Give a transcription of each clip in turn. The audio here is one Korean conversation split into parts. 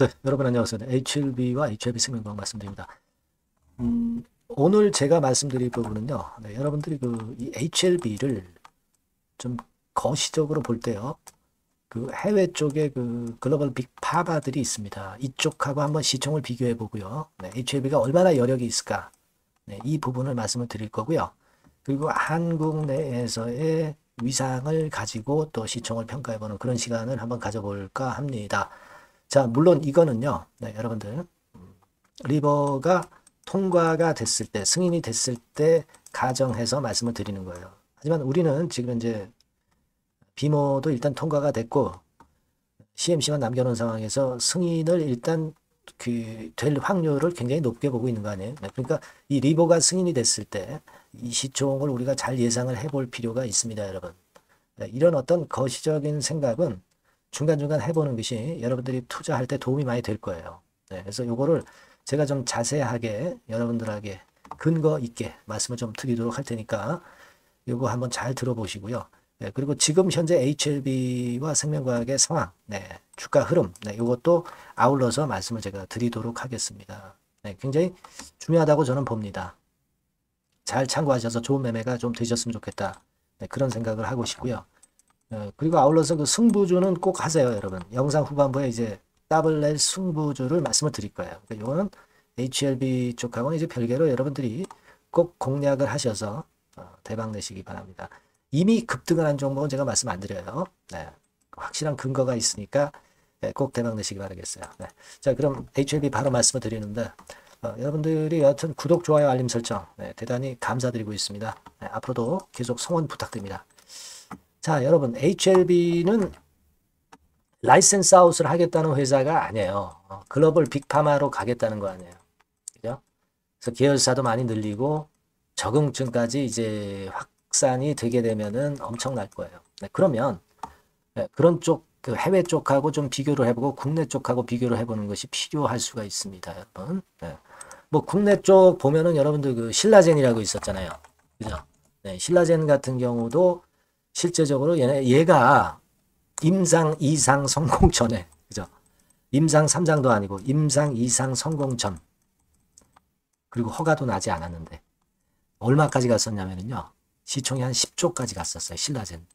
네, 여러분 안녕하세요. HLB와 HLB 생명과학 말씀드립니다. 오늘 제가 말씀드릴 부분은요. 여러분들이 이 HLB를 좀 거시적으로 볼 때요. 해외 쪽에 글로벌 빅파바들이 있습니다. 이쪽하고 한번 시총을 비교해 보고요. HLB가 얼마나 여력이 있을까? 이 부분을 말씀을 드릴 거고요. 그리고 한국 내에서의 위상을 가지고 또 시총을 평가해 보는 그런 시간을 한번 가져볼까 합니다. 자, 물론 이거는요, 여러분들, 리버가 통과가 됐을 때, 승인이 됐을 때 가정해서 말씀을 드리는 거예요. 하지만 우리는 지금 이제 비모도 일단 통과가 됐고, CMC만 남겨놓은 상황에서 승인을 일단 될 확률을 굉장히 높게 보고 있는 거 아니에요? 그러니까 이 리버가 승인이 됐을 때 이 시총을 우리가 잘 예상을 해볼 필요가 있습니다, 여러분. 이런 어떤 거시적인 생각은 중간중간 해보는 것이 여러분들이 투자할 때 도움이 많이 될 거예요. 그래서 요거를 제가 좀 자세하게 여러분들에게 근거 있게 말씀을 좀 드리도록 할 테니까 요거 한번 잘 들어보시고요. 그리고 지금 현재 HLB와 생명과학의 상황, 주가 흐름, 요것도 아울러서 말씀을 제가 드리도록 하겠습니다. 굉장히 중요하다고 저는 봅니다. 잘 참고하셔서 좋은 매매가 좀 되셨으면 좋겠다. 그런 생각을 하고 싶고요. 그리고 아울러서 그 승부주는 꼭 하세요, 여러분. 영상 후반부에 이제 더블 승부주를 말씀을 드릴 거예요. 그러니까 이거는 HLB 쪽하고는 이제 별개로 여러분들이 꼭 공략을 하셔서 대박 내시기 바랍니다. 이미 급등을 한 종목은 제가 말씀 안 드려요. 확실한 근거가 있으니까 꼭 대박 내시기 바라겠어요. 자, 그럼 HLB 바로 말씀을 드리는데 여러분들이 여하튼 구독, 좋아요, 알림 설정 대단히 감사드리고 있습니다. 앞으로도 계속 성원 부탁드립니다. 자, 여러분, HLB는 라이센스 아웃을 하겠다는 회사가 아니에요. 글로벌 빅파마로 가겠다는 거 아니에요. 그죠? 그래서 계열사도 많이 늘리고 적응증까지 이제 확산이 되게 되면은 엄청날 거예요. 그러면 그런 쪽, 해외 쪽하고 좀 비교를 해보고 국내 쪽하고 비교를 해보는 것이 필요할 수가 있습니다, 여러분. 뭐 국내 쪽 보면은 여러분들 신라젠이라고 있었잖아요. 그죠? 신라젠 같은 경우도 실제적으로 얘가 임상 2상 성공 전에, 그죠? 임상 3장도 아니고 임상 2상 성공 전. 그리고 허가도 나지 않았는데 얼마까지 갔었냐면요. 시총이 한 10조까지 갔었어요. 신라젠.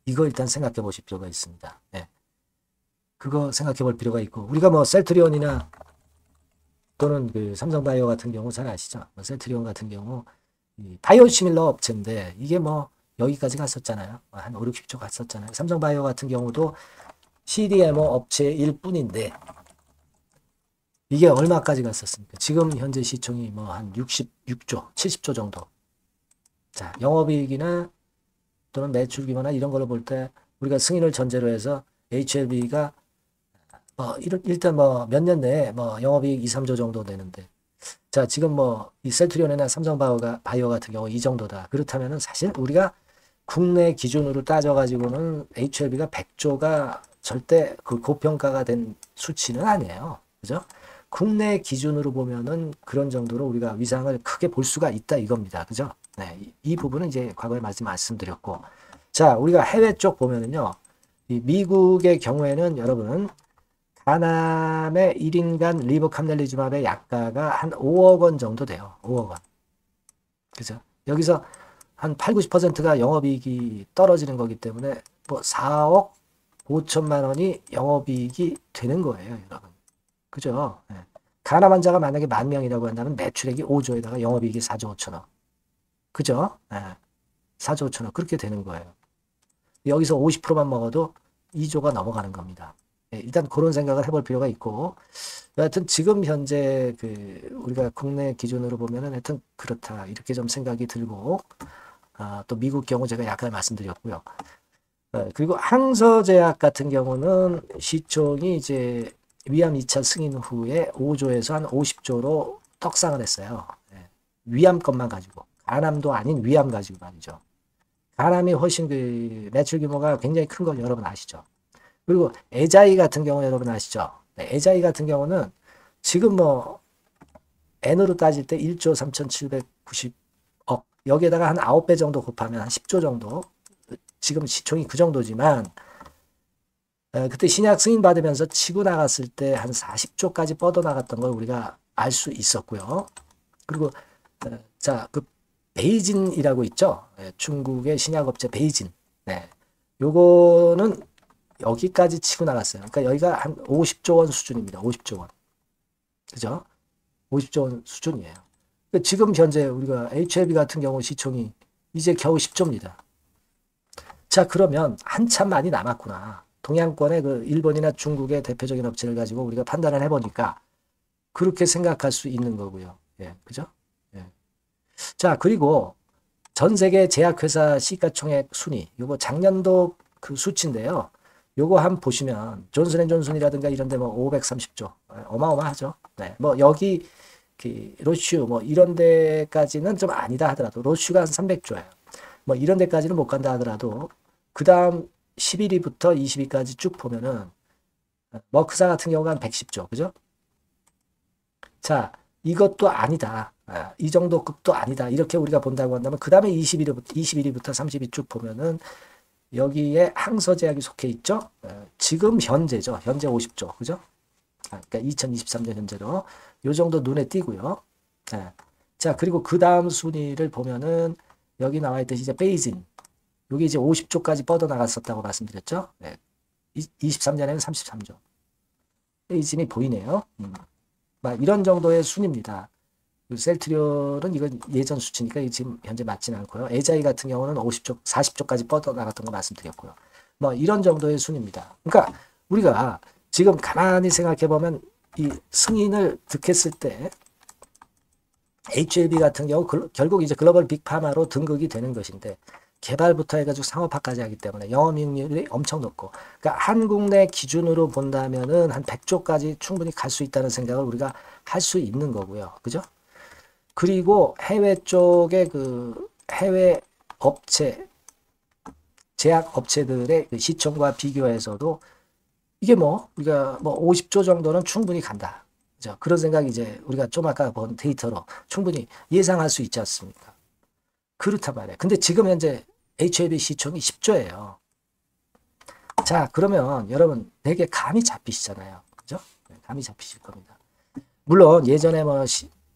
이거 일단 생각해 보실 필요가 있습니다. 그거 생각해 볼 필요가 있고, 우리가 뭐 셀트리온이나 또는 삼성바이오 같은 경우 잘 아시죠? 셀트리온 같은 경우 바이오시밀러 업체인데 이게 뭐 여기까지 갔었잖아요. 한 5, 60조 갔었잖아요. 삼성바이오 같은 경우도 CDMO 업체일 뿐인데 이게 얼마까지 갔었습니까? 지금 현재 시총이 뭐 한 66조, 70조 정도. 자, 영업이익이나 또는 매출 규모나 이런 걸로 볼 때 우리가 승인을 전제로 해서 HLB가 일단 뭐 몇 년 내에 뭐 영업이익 2, 3조 정도 되는데, 자, 지금 뭐 이 셀트리온이나 삼성바이오 같은 경우 이 정도다. 그렇다면은 사실 우리가 국내 기준으로 따져가지고는 HLB가 100조가 절대 고평가가 된 수치는 아니에요. 그죠? 국내 기준으로 보면은 그런 정도로 우리가 위상을 크게 볼 수가 있다 이겁니다. 그죠? 이 부분은 이제 과거에 말씀드렸고, 자, 우리가 해외 쪽 보면은요, 이 미국의 경우에는 여러분 가남의 1인간 리보캄넬리주맙의 약가가 한 5억 원 정도 돼요. 5억 원. 그죠? 여기서 한 8, 90%가 영업이익이 떨어지는 거기 때문에 뭐 4억 5천만 원이 영업이익이 되는 거예요, 여러분. 그죠? 가남 환자가 만약에 10,000명이라고 한다면 매출액이 5조에다가 영업이익이 4조 5천억. 그죠? 4조 5천억. 그렇게 되는 거예요. 여기서 50%만 먹어도 2조가 넘어가는 겁니다. 일단 그런 생각을 해볼 필요가 있고, 여하튼 지금 현재 우리가 국내 기준으로 보면은 하여튼 그렇다 이렇게 좀 생각이 들고, 또 미국 경우 제가 약간 말씀드렸고요. 그리고 항서제약 같은 경우는 시총이 이제 위암 2차 승인 후에 5조에서 한 50조로 떡상을 했어요. 위암 것만 가지고, 간암도 아닌 위암 가지고 말이죠. 간암이 훨씬 매출 규모가 굉장히 큰 걸 여러분 아시죠? 그리고 에자이 같은 경우 여러분 아시죠? 에자이 같은 경우는 지금 뭐 N으로 따질 때 1조 3,790억, 여기에다가 한 9배 정도 곱하면 한 10조 정도, 지금 시총이 그 정도지만 그때 신약 승인 받으면서 치고 나갔을 때 한 40조까지 뻗어나갔던 걸 우리가 알 수 있었고요. 그리고 자, 그 베이진이라고 있죠. 중국의 신약업체 베이진. 네. 요거는 여기까지 치고 나갔어요. 그러니까 여기가 한 50조 원 수준입니다. 50조 원. 그죠? 50조 원 수준이에요. 그러니까 지금 현재 우리가 HLB 같은 경우 시총이 이제 겨우 10조입니다. 자, 그러면 한참 많이 남았구나. 동양권의 그 일본이나 중국의 대표적인 업체를 가지고 우리가 판단을 해보니까 그렇게 생각할 수 있는 거고요. 예, 그죠? 예. 자, 그리고 전 세계 제약회사 시가총액 순위, 요거 작년도 그 수치인데요. 요거 한번 보시면 존슨앤존슨이라든가 이런 데 뭐 530조 어마어마하죠. 네. 뭐 여기 그 로슈 뭐 이런 데까지는 좀 아니다 하더라도 로슈가 한 300조예요. 뭐 이런 데까지는 못 간다 하더라도 그다음 11위부터 20위까지 쭉 보면은 머크사 같은 경우가 한 110조. 그죠? 자, 이것도 아니다. 이 정도 급도 아니다. 이렇게 우리가 본다고 한다면 그 다음에 21위부터 30위 쭉 보면은 여기에 항서제약이 속해 있죠. 지금 현재죠. 현재 50조. 그죠? 그러니까 2023년 현재로 요 정도 눈에 띄고요. 자, 그리고 그 다음 순위를 보면은 여기 나와 있듯이 이제 베이진. 여기 이제 50조까지 뻗어나갔었다고 말씀드렸죠. 23년에는 33조. 베이진이 보이네요. 막 이런 정도의 순입니다. 셀트리온은 이건 예전 수치니까 지금 현재 맞지는 않고요. 에자이 같은 경우는 50조, 40조까지 뻗어나갔던 거 말씀드렸고요. 뭐 이런 정도의 순입니다. 그러니까 우리가 지금 가만히 생각해 보면 이 승인을 득했을 때 HLB 같은 경우 결국 이제 글로벌 빅파마로 등극이 되는 것인데 개발부터 해가지고 상업화까지 하기 때문에 영업이익률이 엄청 높고, 그러니까 한국 내 기준으로 본다면은 한 100조까지 충분히 갈 수 있다는 생각을 우리가 할 수 있는 거고요. 그죠? 그리고 해외 쪽에 그 해외 업체, 제약 업체들의 그 시총과 비교해서도 이게 뭐 우리가 뭐 50조 정도는 충분히 간다. 그죠? 그런 생각이 이제 우리가 좀 아까 본 데이터로 충분히 예상할 수 있지 않습니까? 그렇단 말이에요. 근데 지금 현재 HLB 시총이 10조예요. 자, 그러면 여러분 되게 감이 잡히시잖아요. 그죠? 감이 잡히실 겁니다. 물론 예전에 뭐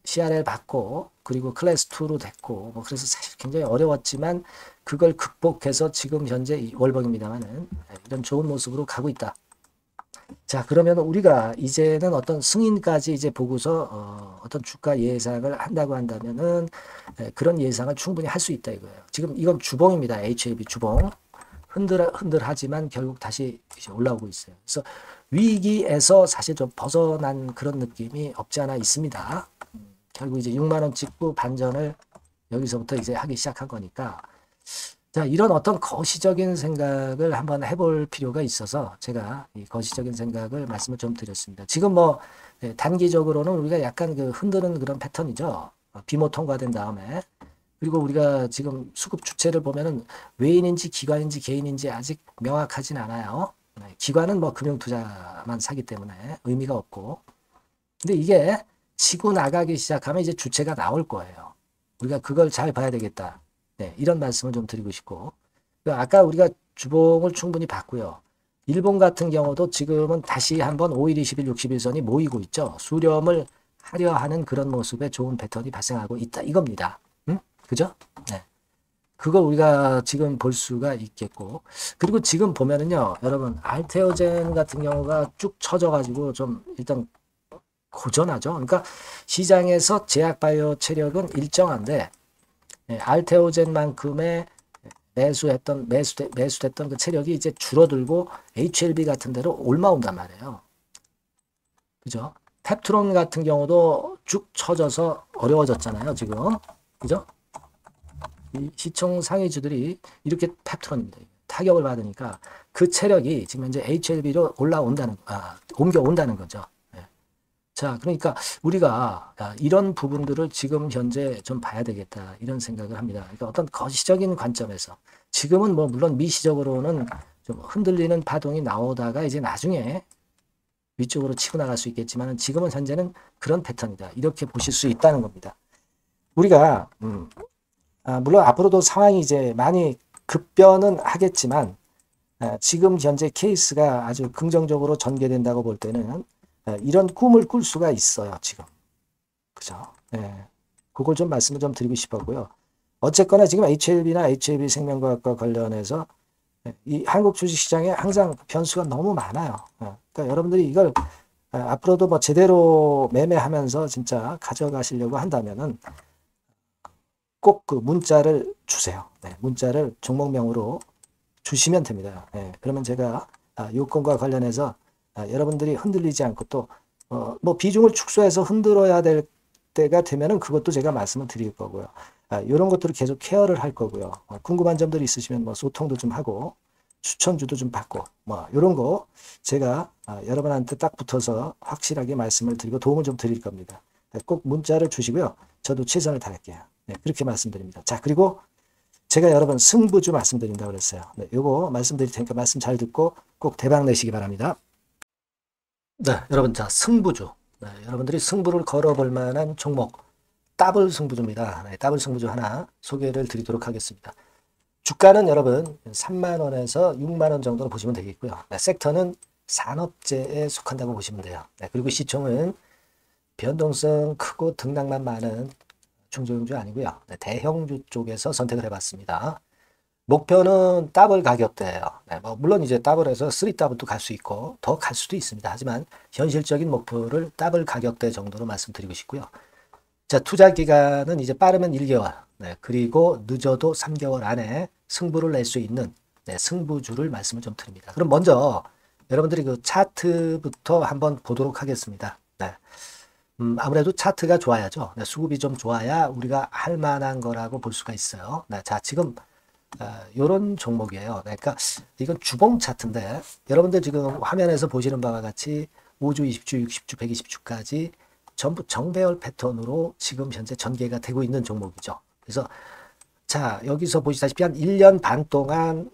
CRL 받고 그리고 클래스 2로 됐고 뭐 그래서 사실 굉장히 어려웠지만 그걸 극복해서 지금 현재 월봉입니다만은 이런 좋은 모습으로 가고 있다. 자, 그러면 우리가 이제는 어떤 승인까지 이제 보고서 어떤 주가 예상을 한다고 한다면은 그런 예상을 충분히 할 수 있다 이거예요. 지금 이건 주봉입니다. HLB 주봉. 흔들하지만 결국 다시 이제 올라오고 있어요. 그래서 위기에서 사실 좀 벗어난 그런 느낌이 없지 않아 있습니다. 결국 이제 6만 원 찍고 반전을 여기서부터 이제 하기 시작한 거니까, 자, 이런 어떤 거시적인 생각을 한번 해볼 필요가 있어서 제가 이 거시적인 생각을 말씀을 좀 드렸습니다. 지금 뭐 단기적으로는 우리가 약간 그 흔드는 그런 패턴이죠. 비모 통과된 다음에. 그리고 우리가 지금 수급 주체를 보면은 외인인지 기관인지 개인인지 아직 명확하진 않아요. 기관은 뭐 금융투자만 사기 때문에 의미가 없고. 근데 이게 치고 나가기 시작하면 이제 주체가 나올 거예요. 우리가 그걸 잘 봐야 되겠다. 네, 이런 말씀을 좀 드리고 싶고. 아까 우리가 주봉을 충분히 봤고요. 일본 같은 경우도 지금은 다시 한번 5일, 20일, 60일선이 모이고 있죠. 수렴을 하려 하는 그런 모습의 좋은 패턴이 발생하고 있다. 이겁니다. 그죠? 네. 그걸 우리가 지금 볼 수가 있겠고. 그리고 지금 보면은요, 여러분, 알테오젠 같은 경우가 쭉 쳐져가지고 좀 일단 고전하죠. 그러니까 시장에서 제약바이오 체력은 일정한데, 알테오젠만큼의 매수됐던 그 체력이 이제 줄어들고 HLB 같은 데로 올라온단 말이에요. 그죠? 펩트론 같은 경우도 쭉 쳐져서 어려워졌잖아요, 지금. 그죠? 이 시총 상위주들이 이렇게 펩트론입니다. 타격을 받으니까 그 체력이 지금 현재 HLB로 옮겨온다는 거죠. 자, 그러니까 우리가 이런 부분들을 지금 현재 좀 봐야 되겠다 이런 생각을 합니다. 그러니까 어떤 거시적인 관점에서 지금은 뭐 물론 미시적으로는 좀 흔들리는 파동이 나오다가 이제 나중에 위쪽으로 치고 나갈 수 있겠지만 지금은 현재는 그런 패턴이다. 이렇게 보실 수 있다는 겁니다. 우리가 물론 앞으로도 상황이 이제 많이 급변은 하겠지만 지금 현재 케이스가 아주 긍정적으로 전개된다고 볼 때는 이런 꿈을 꿀 수가 있어요, 지금. 그죠? 그걸 좀 말씀을 좀 드리고 싶었고요. 어쨌거나 지금 HLB나 HLB 생명과학과 관련해서 이 한국 주식시장에 항상 변수가 너무 많아요. 그러니까 여러분들이 이걸 앞으로도 뭐 제대로 매매하면서 진짜 가져가시려고 한다면은 꼭 그 문자를 주세요. 문자를 종목명으로 주시면 됩니다. 그러면 제가 요건과 관련해서 여러분들이 흔들리지 않고 또 뭐 비중을 축소해서 흔들어야 될 때가 되면은 그것도 제가 말씀을 드릴 거고요. 이런 것들을 계속 케어를 할 거고요. 궁금한 점들이 있으시면 뭐 소통도 좀 하고 추천주도 좀 받고 뭐 이런 거 제가 여러분한테 딱 붙어서 확실하게 말씀을 드리고 도움을 좀 드릴 겁니다. 꼭 문자를 주시고요. 저도 최선을 다할게요. 그렇게 말씀드립니다. 자, 그리고 제가 여러분 승부주 말씀드린다고 그랬어요. 요거 말씀드릴 테니까 말씀 잘 듣고 꼭 대박 내시기 바랍니다. 여러분, 자, 승부주. 여러분들이 승부를 걸어볼 만한 종목 더블 승부주입니다. 더블 승부주 하나 소개를 드리도록 하겠습니다. 주가는 여러분 3만원에서 6만원 정도로 보시면 되겠고요. 섹터는 산업재에 속한다고 보시면 돼요. 그리고 시총은 변동성 크고 등락만 많은 중소형주 아니고요. 대형주 쪽에서 선택을 해봤습니다. 목표는 더블 가격대예요. 뭐 물론 이제 더블에서 3더블도 갈 수 있고 더 갈 수도 있습니다. 하지만 현실적인 목표를 더블 가격대 정도로 말씀드리고 싶고요. 자, 투자 기간은 이제 빠르면 1개월, 그리고 늦어도 3개월 안에 승부를 낼 수 있는 승부주를 말씀을 좀 드립니다. 그럼 먼저 여러분들이 그 차트부터 한번 보도록 하겠습니다. 아무래도 차트가 좋아야죠. 수급이 좀 좋아야 우리가 할 만한 거라고 볼 수가 있어요. 자, 지금 요런 종목이에요. 그러니까 이건 주봉 차트인데 여러분들 지금 화면에서 보시는 바와 같이 5주, 20주, 60주, 120주까지 전부 정배열 패턴으로 지금 현재 전개가 되고 있는 종목이죠. 그래서 자, 여기서 보시다시피 한 1년 반 동안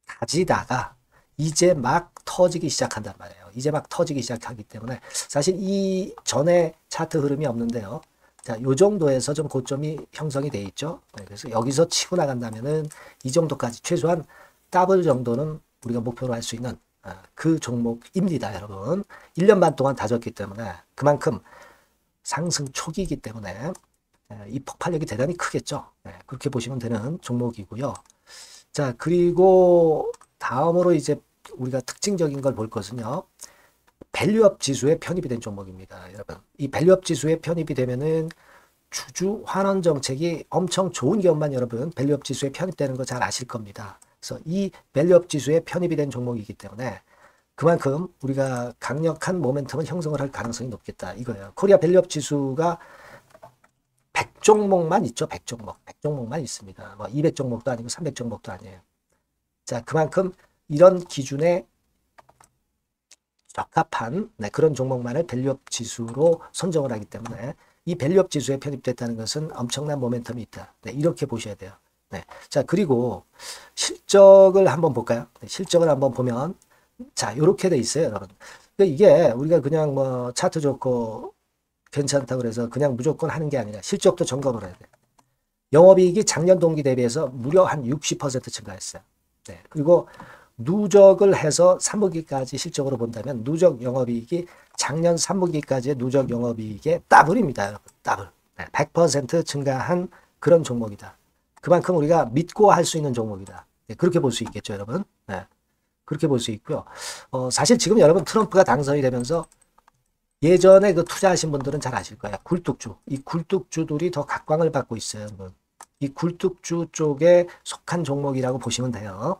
가지다가 이제 막 터지기 시작한단 말이에요. 이제 막 터지기 시작하기 때문에 사실 이 전에 차트 흐름이 없는데요. 자, 요 정도에서 좀 고점이 형성이 돼 있죠. 그래서 여기서 치고 나간다면은 이 정도까지 최소한 더블 정도는 우리가 목표로 할 수 있는 그 종목입니다, 여러분. 1년 반 동안 다졌기 때문에 그만큼 상승 초기이기 때문에 이 폭발력이 대단히 크겠죠. 그렇게 보시면 되는 종목이고요. 자, 그리고 다음으로 이제 우리가 특징적인 걸 볼 것은요. 밸류업 지수에 편입이 된 종목입니다, 여러분. 이 밸류업 지수에 편입이 되면은 주주 환원 정책이 엄청 좋은 경우만 여러분 밸류업 지수에 편입되는 거 잘 아실 겁니다. 그래서 이 밸류업 지수에 편입이 된 종목이기 때문에 그만큼 우리가 강력한 모멘텀을 형성을 할 가능성이 높겠다 이거예요. 코리아 밸류업 지수가 100종목만 있죠. 100종목. 100종목만 있습니다. 뭐 200종목도 아니고 300종목도 아니에요. 자, 그만큼 이런 기준에 적합한 그런 종목만을 밸류업 지수로 선정을 하기 때문에 이 밸류업 지수에 편입됐다는 것은 엄청난 모멘텀이 있다. 이렇게 보셔야 돼요. 자, 그리고 실적을 한번 볼까요? 실적을 한번 보면 자, 이렇게 돼 있어요, 여러분. 그러니까 이게 우리가 그냥 뭐 차트 좋고 괜찮다고 그래서 그냥 무조건 하는 게 아니라 실적도 점검을 해야 돼요. 영업이익이 작년 동기 대비해서 무려 한 60% 증가했어요. 그리고 누적을 해서 3분기까지 실적으로 본다면 누적 영업이익이 작년 3분기까지의 누적 영업이익의 더블입니다, 여러분. 더블. 100% 증가한 그런 종목이다. 그만큼 우리가 믿고 할 수 있는 종목이다. 그렇게 볼 수 있겠죠, 여러분. 그렇게 볼 수 있고요. 사실 지금 여러분 트럼프가 당선이 되면서 예전에 그 투자하신 분들은 잘 아실 거예요. 굴뚝주. 이 굴뚝주들이 더 각광을 받고 있어요, 여러분. 이 굴뚝주 쪽에 속한 종목이라고 보시면 돼요.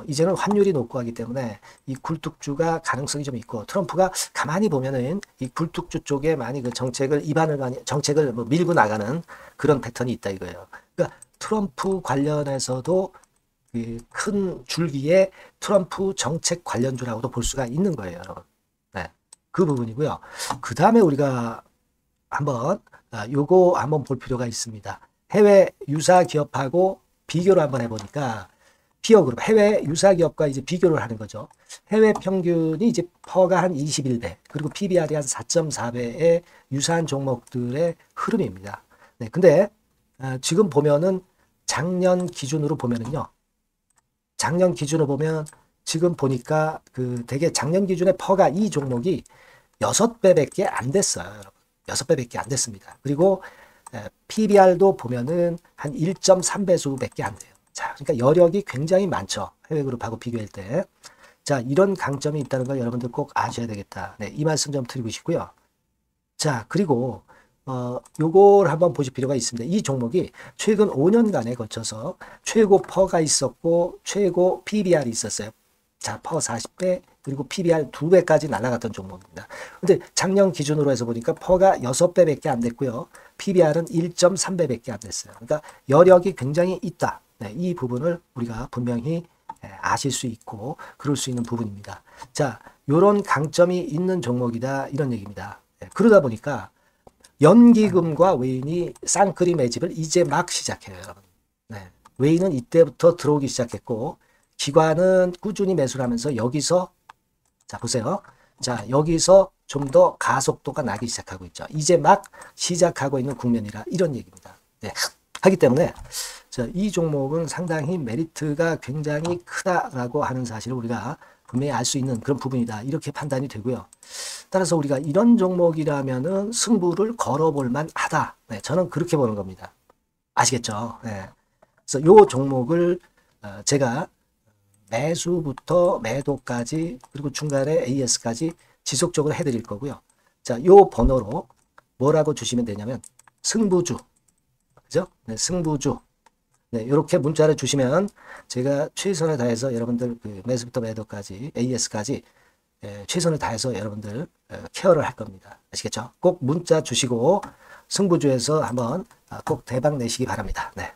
이제는 환율이 높고 하기 때문에 이 굴뚝주가 가능성이 좀 있고 트럼프가 가만히 보면은 이 굴뚝주 쪽에 많이 그 정책을 뭐 밀고 나가는 그런 패턴이 있다 이거예요. 그러니까 트럼프 관련해서도 큰 줄기에 트럼프 정책 관련주라고도 볼 수가 있는 거예요, 여러분. 그 부분이고요. 그 다음에 우리가 한번 요거 한번 볼 필요가 있습니다. 해외 유사 기업하고 비교를 한번 해보니까 피어 그룹 해외 유사 기업과 이제 비교를 하는 거죠. 해외 평균이 이제 퍼가 한 21배 그리고 PBR이 한 4.4배의 유사한 종목들의 흐름입니다. 근데 지금 보면은 작년 기준으로 보면은요. 작년 기준으로 보면 지금 보니까 그 되게 작년 기준에 퍼가 이 종목이 6배밖에 안 됐어요. 여러분. 6배밖에 안 됐습니다. 그리고 PBR도 보면은 한 1.3배수밖에 안 돼요. 자, 그러니까 여력이 굉장히 많죠. 해외 그룹하고 비교할 때. 자, 이런 강점이 있다는 걸 여러분들 꼭 아셔야 되겠다. 네, 이 말씀 좀 드리고 싶고요. 자, 그리고 요걸 한번 보실 필요가 있습니다. 이 종목이 최근 5년간에 거쳐서 최고 퍼가 있었고 최고 PBR이 있었어요. 자, 퍼 40배 그리고 PBR 2배까지 날아갔던 종목입니다. 근데 작년 기준으로 해서 보니까 퍼가 6배밖에 안 됐고요. PBR은 1.3배밖에 안 됐어요. 그러니까 여력이 굉장히 있다. 네, 이 부분을 우리가 분명히 아실 수 있고 그럴 수 있는 부분입니다. 자, 요런 강점이 있는 종목이다 이런 얘기입니다. 네, 그러다 보니까 연기금과 외인이 쌍끌이 매집을 이제 막 시작해요, 여러분. 네, 외인은 이때부터 들어오기 시작했고 기관은 꾸준히 매수를 하면서 여기서 자 보세요. 자 여기서 좀 더 가속도가 나기 시작하고 있죠. 이제 막 시작하고 있는 국면이라 이런 얘기입니다. 네, 하기 때문에 자, 이 종목은 상당히 메리트가 굉장히 크다라고 하는 사실을 우리가 분명히 알 수 있는 그런 부분이다. 이렇게 판단이 되고요. 따라서 우리가 이런 종목이라면은 승부를 걸어볼 만하다. 네, 저는 그렇게 보는 겁니다. 아시겠죠? 네. 그래서 요 종목을 제가 매수부터 매도까지 그리고 중간에 AS까지 지속적으로 해드릴 거고요. 자, 요 번호로 뭐라고 주시면 되냐면 승부주, 그죠? 네, 승부주. 네, 이렇게 문자를 주시면 제가 최선을 다해서 여러분들 그 매수부터 매도까지 AS까지 최선을 다해서 여러분들 케어를 할 겁니다. 아시겠죠? 꼭 문자 주시고 승부주에서 한번 꼭 대박 내시기 바랍니다. 네.